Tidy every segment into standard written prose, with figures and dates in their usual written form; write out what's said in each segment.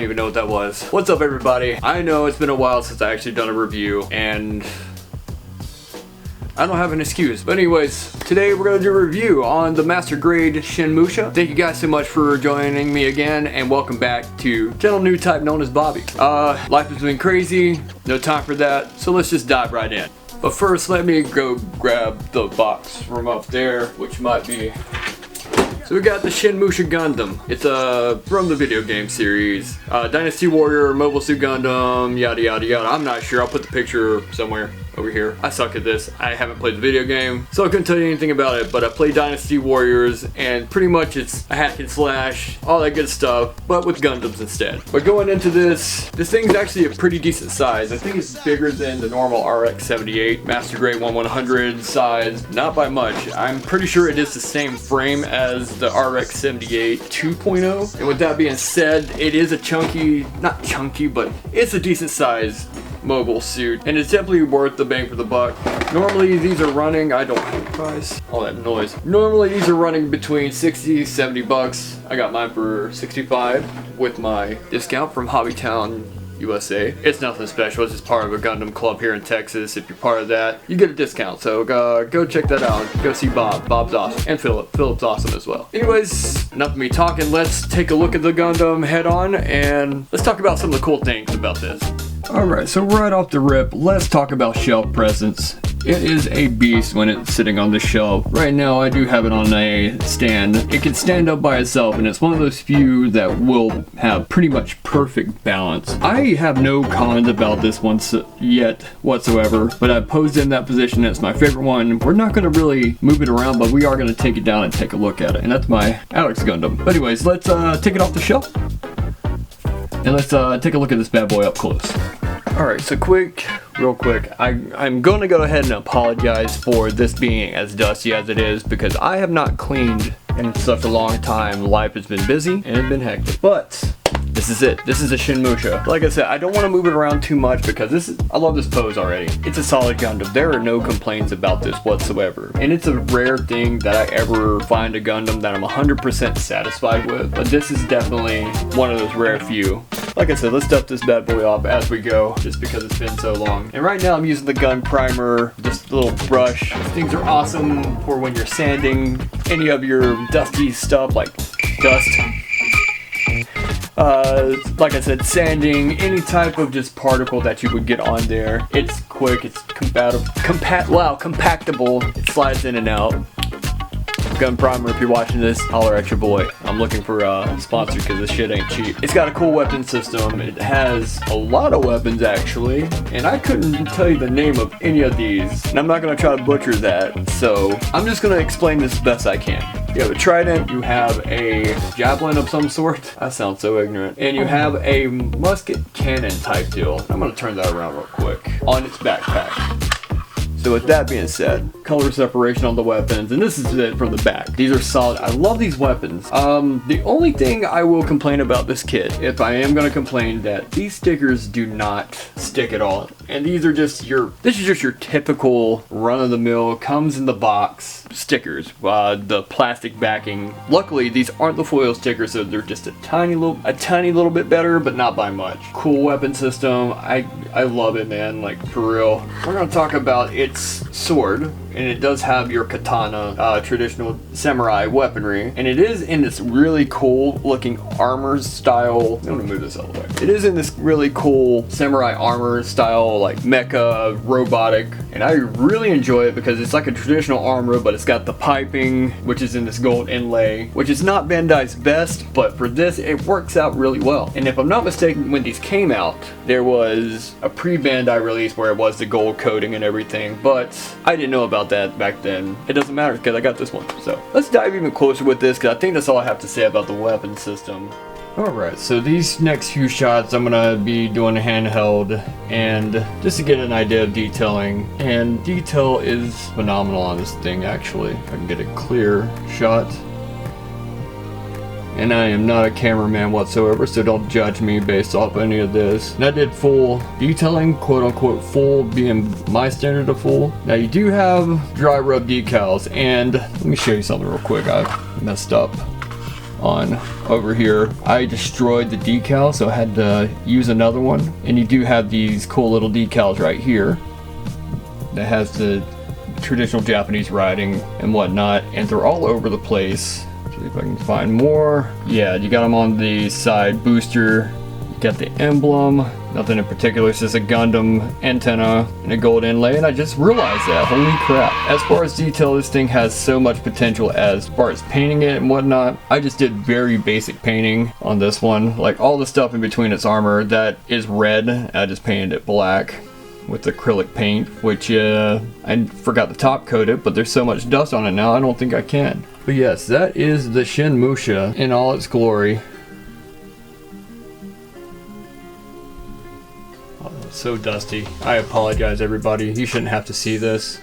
don't even know what that was. What's up, everybody? I know it's been a while since I actually done a review, and I don't have an excuse. But anyways, today we're going to do a review on the Master Grade Shin Musha. Thank you guys so much for joining me again, and welcome back to channel new type known as Bobby. Life has been crazy, no time for that, so let's just dive right in. But first, let me go grab the box from up there, which might be... So we got the Shin Musha Gundam. It's from the video game series. Dynasty Warrior, Mobile Suit Gundam, yada yada yada. I'm not sure, I'll put the picture somewhere over here. I suck at this. I haven't played the video game, so I couldn't tell you anything about it, but I played Dynasty Warriors, and pretty much it's a hack and slash, all that good stuff, but with Gundams instead. But going into this thing's actually a pretty decent size. I think it's bigger than the normal RX-78 Master Grade 1100 size, not by much. I'm pretty sure it is the same frame as the RX-78 2.0, and with that being said, it is a chunky, not chunky, but it's a decent size mobile suit, and it's definitely worth the bang for the buck. Normally these are running, I don't have the price, all that noise. Normally these are running between 60, 70 bucks. I got mine for 65 with my discount from Hobbytown, USA. It's nothing special, it's just part of a Gundam club here in Texas. If you're part of that, you get a discount, so go check that out. Go see Bob. Bob's awesome, and Philip's awesome as well. Anyways, enough of me talking, let's take a look at the Gundam head on, and let's talk about some of the cool things about this. Alright, so right off the rip, let's talk about shelf presence. It is a beast when it's sitting on the shelf. Right now I do have it on a stand. It can stand up by itself, and it's one of those few that will have pretty much perfect balance. I have no comments about this one yet whatsoever, but I've posed in that position. It's my favorite one. We're not going to really move it around, but we are going to take it down and take a look at it, and that's my Alex Gundam. But anyways, let's take it off the shelf, and let's take a look at this bad boy up close. Alright, so real quick, I'm going to go ahead and apologize for this being as dusty as it is, because I have not cleaned in such a long time. Life has been busy and it's been hectic. But this is it. This is a Shin Musha. Like I said, I don't want to move it around too much because I love this pose already. It's a solid Gundam. There are no complaints about this whatsoever. And it's a rare thing that I ever find a Gundam that I'm 100% satisfied with. But this is definitely one of those rare few. Like I said, let's dust this bad boy off as we go, just because it's been so long. And right now I'm using the gun primer, just a little brush. These things are awesome for when you're sanding any of your dusty stuff like dust. Like I said, sanding any type of just particle that you would get on there. It's quick, it's compactable. It slides in and out. Gun primer, if you're watching this, holler at your boy. I'm looking for a sponsor because this shit ain't cheap. It's got a cool weapon system. It has a lot of weapons actually, and I couldn't tell you the name of any of these, and I'm not going to try to butcher that, so I'm just going to explain this best I can. You have a trident, you have a javelin of some sort. That sounds so ignorant. And you have a musket cannon type deal. I'm going to turn that around real quick on its backpack. So with that being said, color separation on the weapons, and this is it from the back. These are solid. I love these weapons. The only thing I will complain about this kit, if I am going to complain, that these stickers do not stick at all. And these are just this is just your typical run-of-the-mill, comes in the box stickers. The plastic backing. Luckily, these aren't the foil stickers, so they're just a tiny little bit better, but not by much. Cool weapon system. I love it, man. Like, for real. We're going to talk about its sword, and it does have your katana, traditional samurai weaponry, and it is in this really cool looking armor style. I'm gonna move this out of the way. It is in this really cool samurai armor style, like mecha, robotic, and I really enjoy it because it's like a traditional armor, but it's got the piping, which is in this gold inlay, which is not Bandai's best, but for this, it works out really well. And if I'm not mistaken, when these came out, there was a pre-Bandai release where it was the gold coating and everything, but I didn't know about that back then. It doesn't matter because I got this one. So let's dive even closer with this, because I think that's all I have to say about the weapon system. Alright, so these next few shots I'm gonna be doing handheld, and just to get an idea of detailing, and detail is phenomenal on this thing actually. I can get a clear shot. And I am not a cameraman whatsoever, so don't judge me based off any of this. And I did full detailing, quote unquote full being my standard of full. Now you do have dry rub decals, and let me show you something real quick. I messed up on over here. I destroyed the decal, so I had to use another one. And you do have these cool little decals right here that has the traditional Japanese writing and whatnot, and they're all over the place. See if I can find more. Yeah, you got them on the side booster. You got the emblem. Nothing in particular, it's just a Gundam antenna and a gold inlay, and I just realized that. Holy crap. As far as detail, this thing has so much potential as far as painting it and whatnot. I just did very basic painting on this one. Like all the stuff in between its armor that is red, I just painted it black with acrylic paint, which I forgot to top coat it, but there's so much dust on it now I don't think I can. But yes, that is the Shin Musha in all its glory. So dusty. I apologize, everybody. You shouldn't have to see this.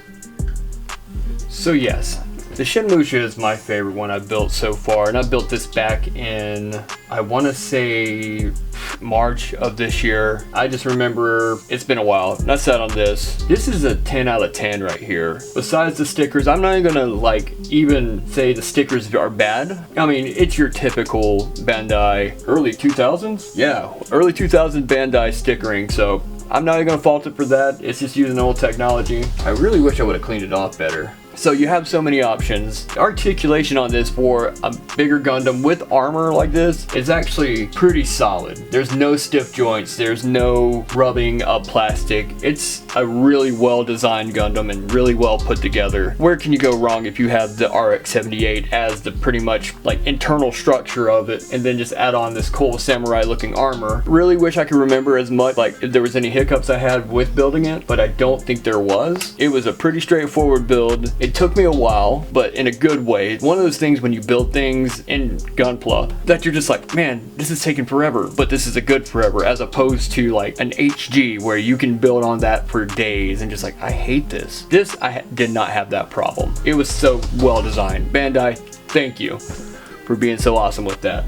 So yes, the Shin Musha is my favorite one I've built so far, and I built this back in, I want to say, March of this year. I just remember it's been a while. And I sat on this. This is a 10 out of 10 right here. Besides the stickers, I'm not even gonna even say the stickers are bad. I mean, it's your typical Bandai early 2000s. Yeah, early 2000s Bandai stickering. So I'm not even gonna fault it for that. It's just using old technology. I really wish I would have cleaned it off better. So you have so many options. The articulation on this for a bigger Gundam with armor like this is actually pretty solid. There's no stiff joints, there's no rubbing of plastic. It's a really well designed Gundam and really well put together. Where can you go wrong if you have the RX-78 as the pretty much internal structure of it, and then just add on this cool samurai looking armor? Really wish I could remember as much if there was any hiccups I had with building it, but I don't think there was. It was a pretty straightforward build. It took me a while, but in a good way. One of those things when you build things in Gunpla that you're just like, man, this is taking forever, but this is a good forever, as opposed to an HG where you can build on that for days and just I hate this. This, I did not have that problem. It was so well designed. Bandai, thank you for being so awesome with that.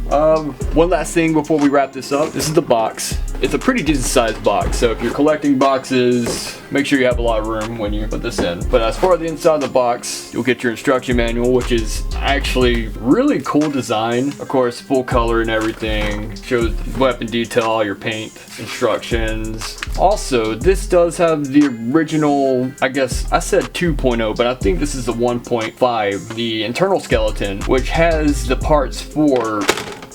One last thing before we wrap this up. This is the box. It's a pretty decent sized box, so if you're collecting boxes, make sure you have a lot of room when you put this in. But as far as the inside of the box, you'll get your instruction manual, which is actually really cool design. Of course, full color and everything. Shows weapon detail, your paint, instructions. Also, this does have the original, I guess I said 2.0, but I think this is the 1.5, the internal skeleton, which has the parts for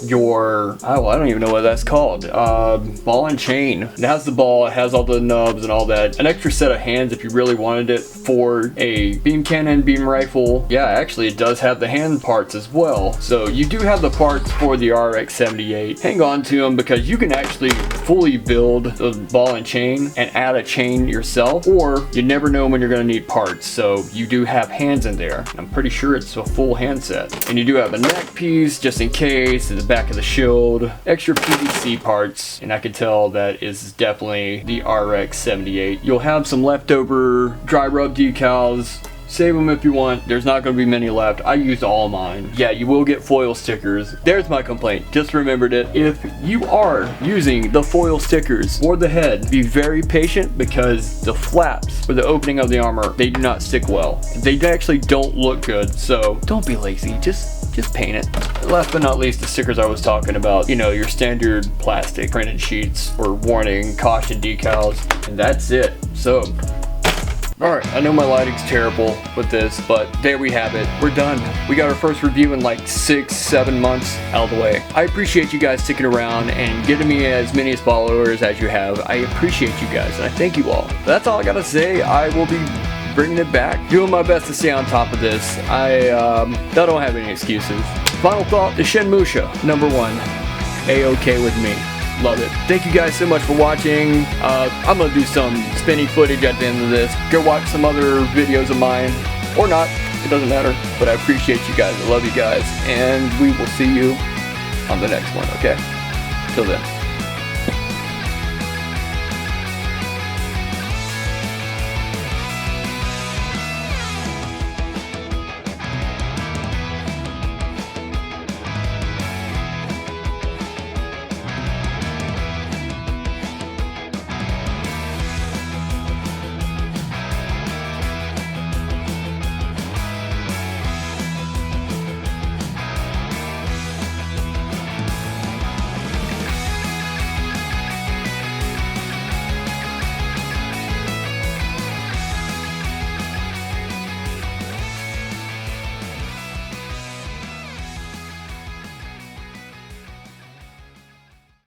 your, I don't even know what that's called, ball and chain. It has the ball, it has all the nubs and all that. An extra set of hands if you really wanted it for a beam cannon, beam rifle. Yeah, actually it does have the hand parts as well. So you do have the parts for the RX-78. Hang on to them because you can actually fully build the ball and chain and add a chain yourself, or you never know when you're going to need parts. So you do have hands in there. I'm pretty sure it's a full hand set. And you do have a neck piece just in case, the back of the shield, extra PVC parts, and I can tell that is definitely the RX-78. You'll have some leftover dry rub decals. Save them if you want. There's not going to be many left. I used all mine. Yeah, you will get foil stickers. There's my complaint. Just remembered it. If you are using the foil stickers for the head, be very patient because the flaps for the opening of the armor, they do not stick well. They actually don't look good, so don't be lazy. Just paint it. Last but not least, the stickers I was talking about. You know, your standard plastic printed sheets for warning, caution decals, and that's it. So, alright, I know my lighting's terrible with this, but there we have it. We're done. We got our first review in 6-7 months out of the way. I appreciate you guys sticking around and getting me as many followers as you have. I appreciate you guys, and I thank you all. But that's all I gotta say. I will be bringing it back, doing my best to stay on top of this. I don't have any excuses. Final thought, the Shin Musha, #1. A-okay with me. Love it. Thank you guys so much for watching. I'm gonna do some spinny footage at the end of this. Go watch some other videos of mine, or not, it doesn't matter. But I appreciate you guys, I love you guys, and we will see you on the next one, okay? Till then.